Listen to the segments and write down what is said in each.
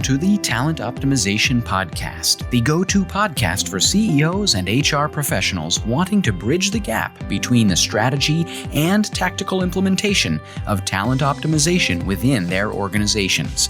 to the Talent Optimization Podcast, the go-to podcast for CEOs and HR professionals wanting to bridge the gap between the strategy and tactical implementation of talent optimization within their organizations.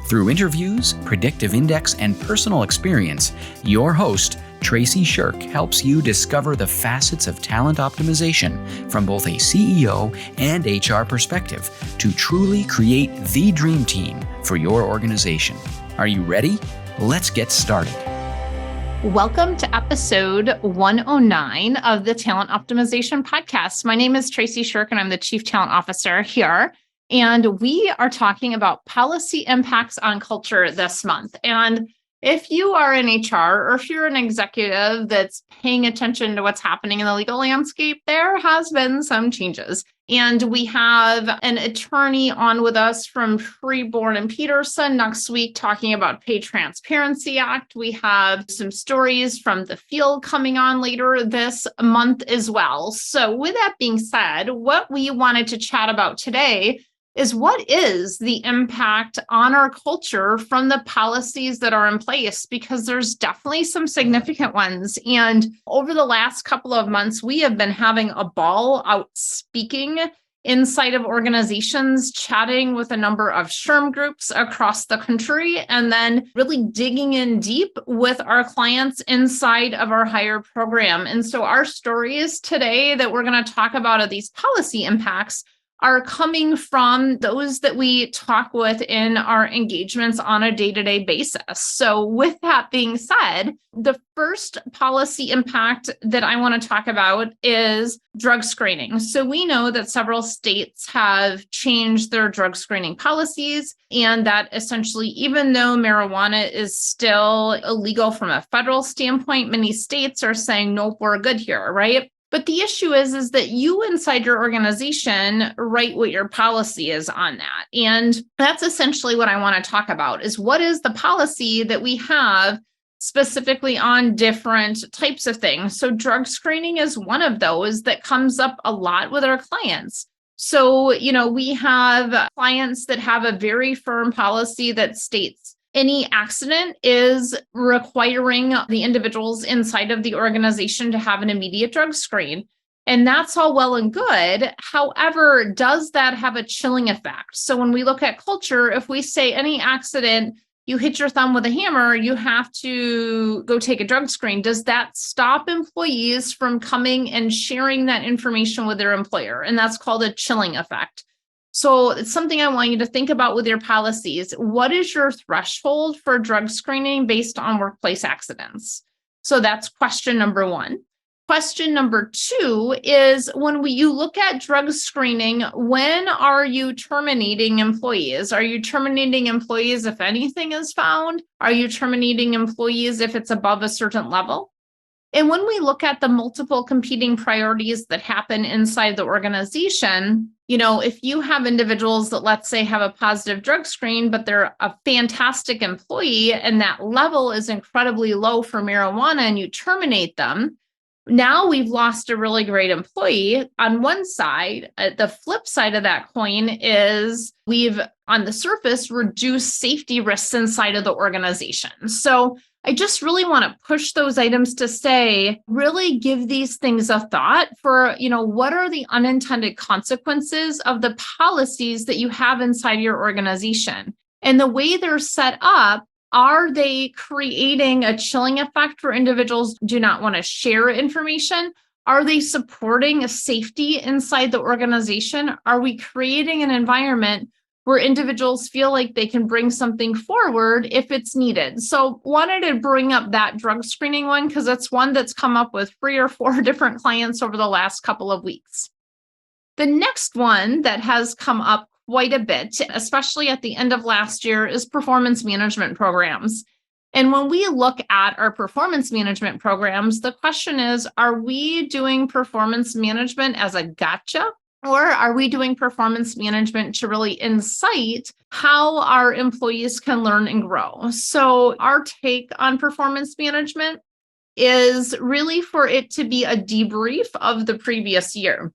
Through interviews, predictive index, and personal experience, your host, Traci Scherck, helps you discover the facets of talent optimization from both a CEO and HR perspective to truly create the dream team for your organization. Are you ready? Let's get started. Welcome to episode 109 of the Talent Optimization Podcast. My name is Traci Scherck, and I'm the Chief Talent Officer here. And we are talking about policy impacts on culture this month. And if you are in HR or if you're an executive that's paying attention to what's happening in the legal landscape, there has been some changes. And we have an attorney on with us from Freeborn and Peterson next week talking about Pay Transparency Act. We have some stories from the field coming on later this month as well. So with that being said, what we wanted to chat about today is what is the impact on our culture from the policies that are in place, because there's definitely some significant ones. And over the last couple of months, we have been having a ball out speaking inside of organizations, chatting with a number of SHRM groups across the country, and then really digging in deep with our clients inside of our hire program. And so our stories today that we're going to talk about of these policy impacts are coming from those that we talk with in our engagements on a day-to-day basis. So with that being said, the first policy impact that I want to talk about is drug screening. So we know that several states have changed their drug screening policies, and that essentially, even though marijuana is still illegal from a federal standpoint, many states are saying, nope, we're good here, right? But the issue is that you inside your organization write what your policy is on that. And that's essentially what I want to talk about is what is the policy that we have specifically on different types of things. So drug screening is one of those that comes up a lot with our clients. So, we have clients that have a very firm policy that states any accident is requiring the individuals inside of the organization to have an immediate drug screen. And that's all well and good. However, does that have a chilling effect? So when we look at culture, if we say any accident, you hit your thumb with a hammer, you have to go take a drug screen. Does that stop employees from coming and sharing that information with their employer? And that's called a chilling effect. So it's something I want you to think about with your policies. What is your threshold for drug screening based on workplace accidents? So that's question number one. Question number two is when you look at drug screening, when are you terminating employees? Are you terminating employees if anything is found? Are you terminating employees if it's above a certain level? And when we look at the multiple competing priorities that happen inside the organization, if you have individuals that, let's say, have a positive drug screen, but they're a fantastic employee and that level is incredibly low for marijuana and you terminate them, now we've lost a really great employee. On one side, the flip side of that coin is we've, on the surface, reduced safety risks inside of the organization. So I just really want to push those items to say, really give these things a thought for, what are the unintended consequences of the policies that you have inside your organization? And the way they're set up, are they creating a chilling effect where individuals do not want to share information? Are they supporting safety inside the organization? Are we creating an environment where individuals feel like they can bring something forward if it's needed? So wanted to bring up that drug screening one because it's one that's come up with 3 or 4 different clients over the last couple of weeks. The next one that has come up quite a bit, especially at the end of last year, is performance management programs. And when we look at our performance management programs, the question is, are we doing performance management as a gotcha? Or are we doing performance management to really incite how our employees can learn and grow? So our take on performance management is really for it to be a debrief of the previous year.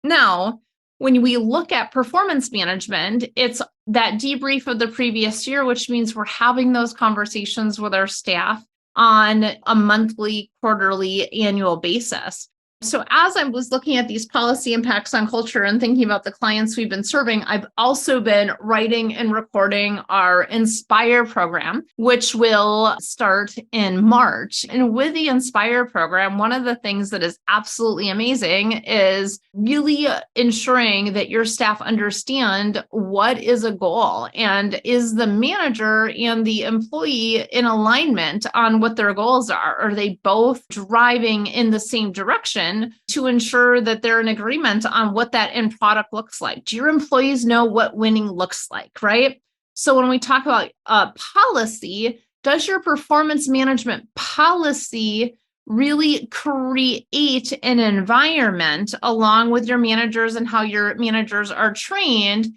Now, When we look at performance management, it's that debrief of the previous year, which means we're having those conversations with our staff on a monthly, quarterly, annual basis. So as I was looking at these policy impacts on culture and thinking about the clients we've been serving, I've also been writing and recording our Inspire program, which will start in March. And with the Inspire program, one of the things that is absolutely amazing is really ensuring that your staff understand what is a goal and is the manager and the employee in alignment on what their goals are. Are they both driving in the same direction to ensure that they're in agreement on what that end product looks like? Do your employees know what winning looks like, right? So when we talk about policy, does your performance management policy really create an environment along with your managers and how your managers are trained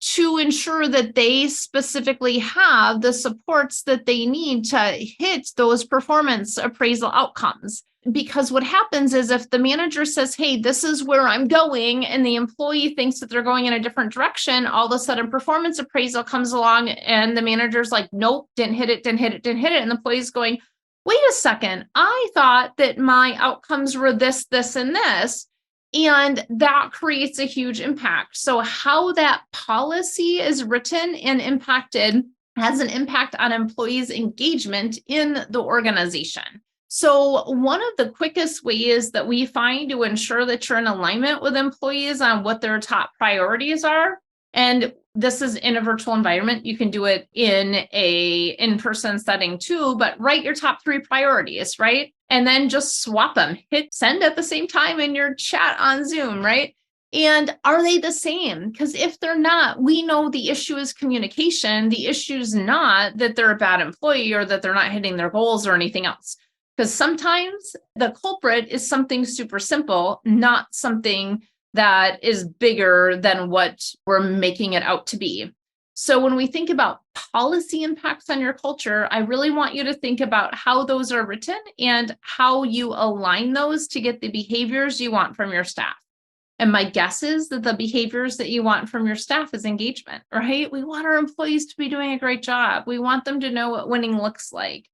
to ensure that they specifically have the supports that they need to hit those performance appraisal outcomes? Because what happens is if the manager says, hey, this is where I'm going, and the employee thinks that they're going in a different direction, all of a sudden performance appraisal comes along and the manager's like, nope, didn't hit it. And the employee's going, wait a second, I thought that my outcomes were this, this, and this. And that creates a huge impact. So how that policy is written and impacted has an impact on employees' engagement in the organization. So one of the quickest ways that we find to ensure that you're in alignment with employees on what their top priorities are, and this is in a virtual environment, you can do it in a in-person setting too, but write your top 3 priorities, right? And then just swap them, hit send at the same time in your chat on Zoom, right? And are they the same? Because if they're not, we know the issue is communication. The issue is not that they're a bad employee or that they're not hitting their goals or anything else. Because sometimes the culprit is something super simple, not something that is bigger than what we're making it out to be. So when we think about policy impacts on your culture, I really want you to think about how those are written and how you align those to get the behaviors you want from your staff. And my guess is that the behaviors that you want from your staff is engagement, right? We want our employees to be doing a great job. We want them to know what winning looks like.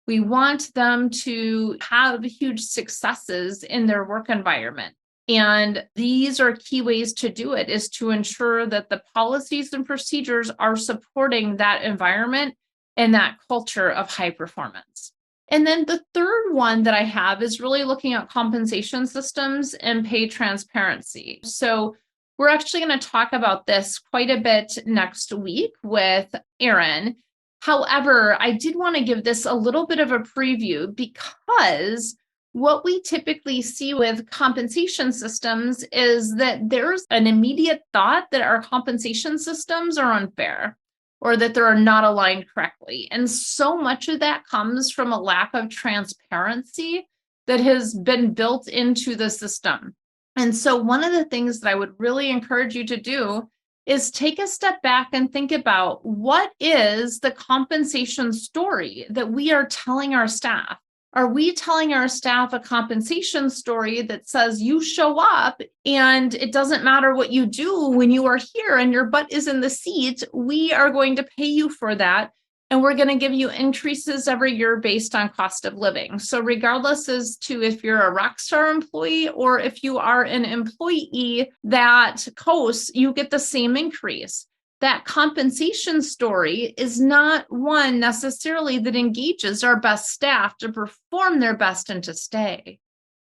We want them to have huge successes in their work environment. And these are key ways to do it, is to ensure that the policies and procedures are supporting that environment and that culture of high performance. And then the third one that I have is really looking at compensation systems and pay transparency. So we're actually going to talk about this quite a bit next week with Erin. However, I did want to give this a little bit of a preview because what we typically see with compensation systems is that there's an immediate thought that our compensation systems are unfair or that they're not aligned correctly. And so much of that comes from a lack of transparency that has been built into the system. And so one of the things that I would really encourage you to do is take a step back and think about what is the compensation story that we are telling our staff. Are we telling our staff a compensation story that says you show up and it doesn't matter what you do when you are here and your butt is in the seat, we are going to pay you for that. And we're going to give you increases every year based on cost of living. So regardless as to if you're a rockstar employee or if you are an employee that coasts, you get the same increase. That compensation story is not one necessarily that engages our best staff to perform their best and to stay.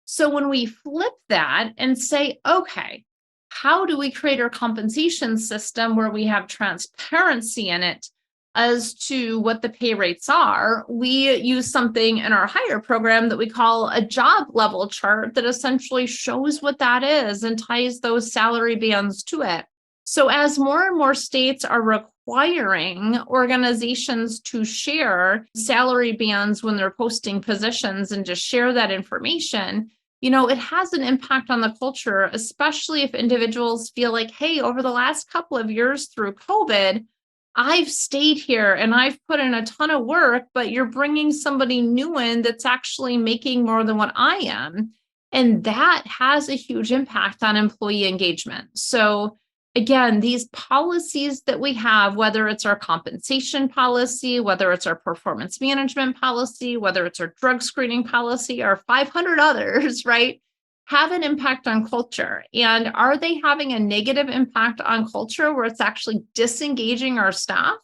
So when we flip that and say, okay, how do we create our compensation system where we have transparency in it as to what the pay rates are? We use something in our hire program that we call a job level chart that essentially shows what that is and ties those salary bands to it. So as more and more states are requiring organizations to share salary bands when they're posting positions and just share that information, it has an impact on the culture, especially if individuals feel like, hey, over the last couple of years through COVID, I've stayed here and I've put in a ton of work, but you're bringing somebody new in that's actually making more than what I am. And that has a huge impact on employee engagement. So again, these policies that we have, whether it's our compensation policy, whether it's our performance management policy, whether it's our drug screening policy, or 500 others, right, have an impact on culture. And are they having a negative impact on culture where it's actually disengaging our staff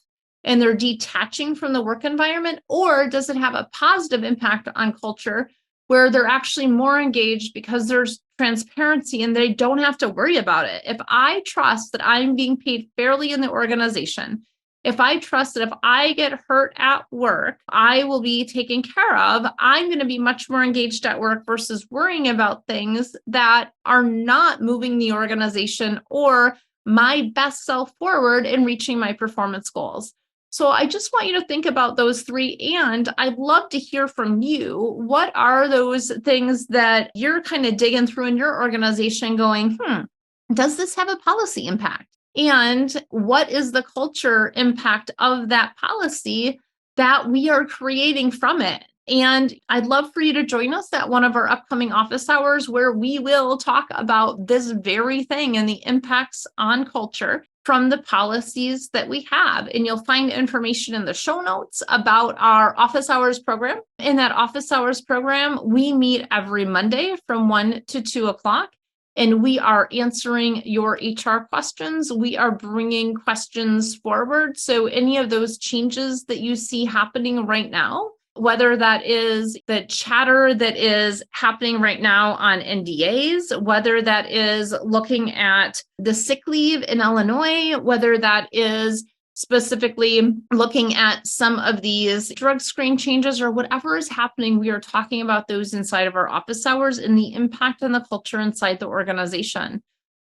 and they're detaching from the work environment? Or does it have a positive impact on culture where they're actually more engaged because there's transparency and they don't have to worry about it? If I trust that I'm being paid fairly in the organization, if I trust that if I get hurt at work, I will be taken care of, I'm going to be much more engaged at work versus worrying about things that are not moving the organization or my best self forward in reaching my performance goals. So I just want you to think about those three, and I'd love to hear from you. What are those things that you're kind of digging through in your organization going, does this have a policy impact? And what is the culture impact of that policy that we are creating from it? And I'd love for you to join us at one of our upcoming office hours where we will talk about this very thing and the impacts on culture from the policies that we have. And you'll find information in the show notes about our office hours program. In that office hours program, we meet every Monday from 1 to 2 o'clock. And we are answering your HR questions. We are bringing questions forward. So any of those changes that you see happening right now, whether that is the chatter that is happening right now on NDAs, whether that is looking at the sick leave in Illinois, whether that is specifically looking at some of these drug screen changes or whatever is happening, we are talking about those inside of our office hours and the impact on the culture inside the organization.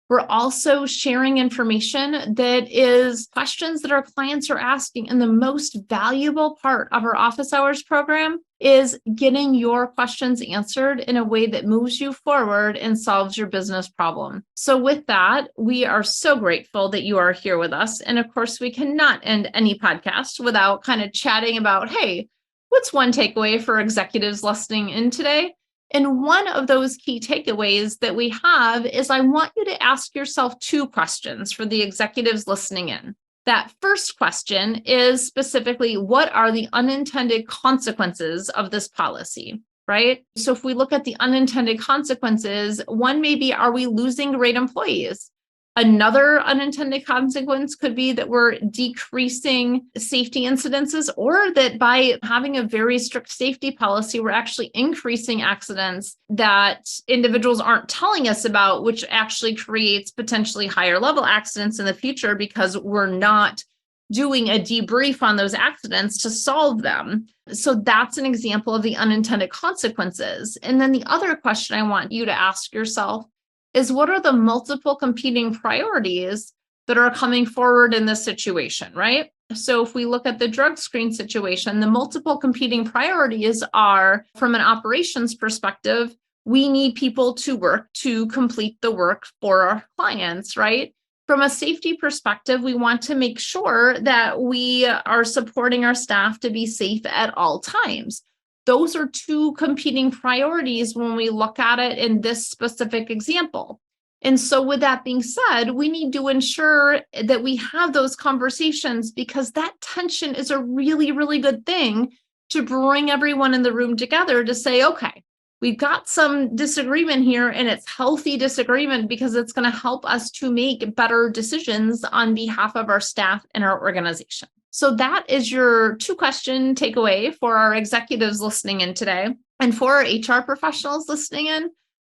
We're also sharing information that is questions that our clients are asking. And the most valuable part of our office hours program is getting your questions answered in a way that moves you forward and solves your business problem. So with that, we are so grateful that you are here with us. And of course, we cannot end any podcast without kind of chatting about, hey, what's one takeaway for executives listening in today? And one of those key takeaways that we have is I want you to ask yourself two questions for the executives listening in. That first question is specifically, what are the unintended consequences of this policy, right? So if we look at the unintended consequences, one may be, are we losing great employees? Another unintended consequence could be that we're decreasing safety incidences, or that by having a very strict safety policy, we're actually increasing accidents that individuals aren't telling us about, which actually creates potentially higher level accidents in the future because we're not doing a debrief on those accidents to solve them. So that's an example of the unintended consequences. And then the other question I want you to ask yourself is, what are the multiple competing priorities that are coming forward in this situation, right? So if we look at the drug screen situation, the multiple competing priorities are, from an operations perspective, we need people to work to complete the work for our clients, right? From a safety perspective, we want to make sure that we are supporting our staff to be safe at all times. Those are two competing priorities when we look at it in this specific example. And so with that being said, we need to ensure that we have those conversations, because that tension is a really, really good thing to bring everyone in the room together to say, okay, we've got some disagreement here, and it's healthy disagreement because it's going to help us to make better decisions on behalf of our staff and our organization. So that is your 2-question takeaway for our executives listening in today. And for our HR professionals listening in,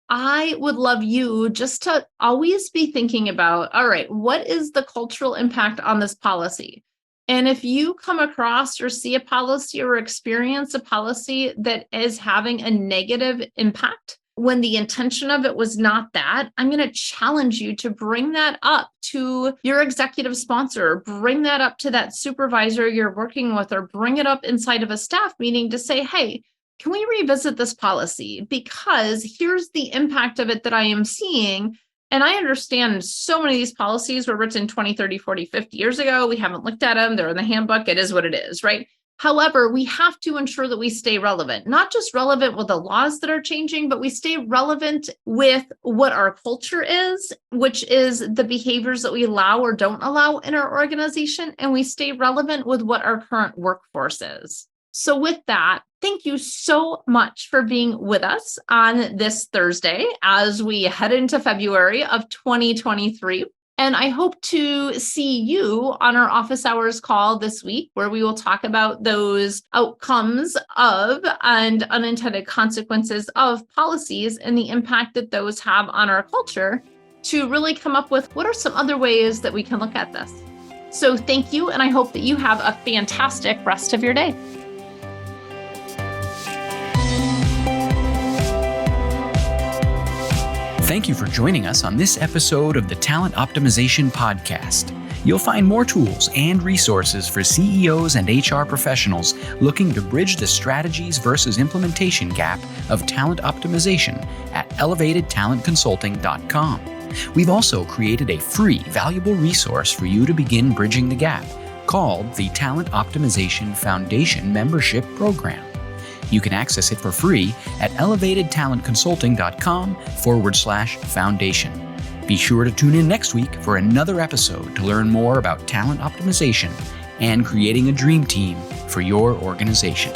I would love you just to always be thinking about, all right, what is the cultural impact on this policy? And if you come across or see a policy or experience a policy that is having a negative impact, when the intention of it was not that, I'm going to challenge you to bring that up to your executive sponsor, bring that up to that supervisor you're working with, or bring it up inside of a staff meeting to say, hey, can we revisit this policy? Because here's the impact of it that I am seeing. And I understand so many of these policies were written 20, 30, 40, 50 years ago. We haven't looked at them. They're in the handbook. It is what it is, right? However, we have to ensure that we stay relevant, not just relevant with the laws that are changing, but we stay relevant with what our culture is, which is the behaviors that we allow or don't allow in our organization, and we stay relevant with what our current workforce is. So with that, thank you so much for being with us on this Thursday as we head into February of 2023. And I hope to see you on our office hours call this week, where we will talk about those outcomes of and unintended consequences of policies and the impact that those have on our culture, to really come up with what are some other ways that we can look at this. So thank you, and I hope that you have a fantastic rest of your day. Thank you for joining us on this episode of the Talent Optimization Podcast. You'll find more tools and resources for CEOs and HR professionals looking to bridge the strategies versus implementation gap of talent optimization at elevatedtalentconsulting.com. We've also created a free, valuable resource for you to begin bridging the gap called the Talent Optimization Foundation Membership Program. You can access it for free at elevatedtalentconsulting.com/foundation. Be sure to tune in next week for another episode to learn more about talent optimization and creating a dream team for your organization.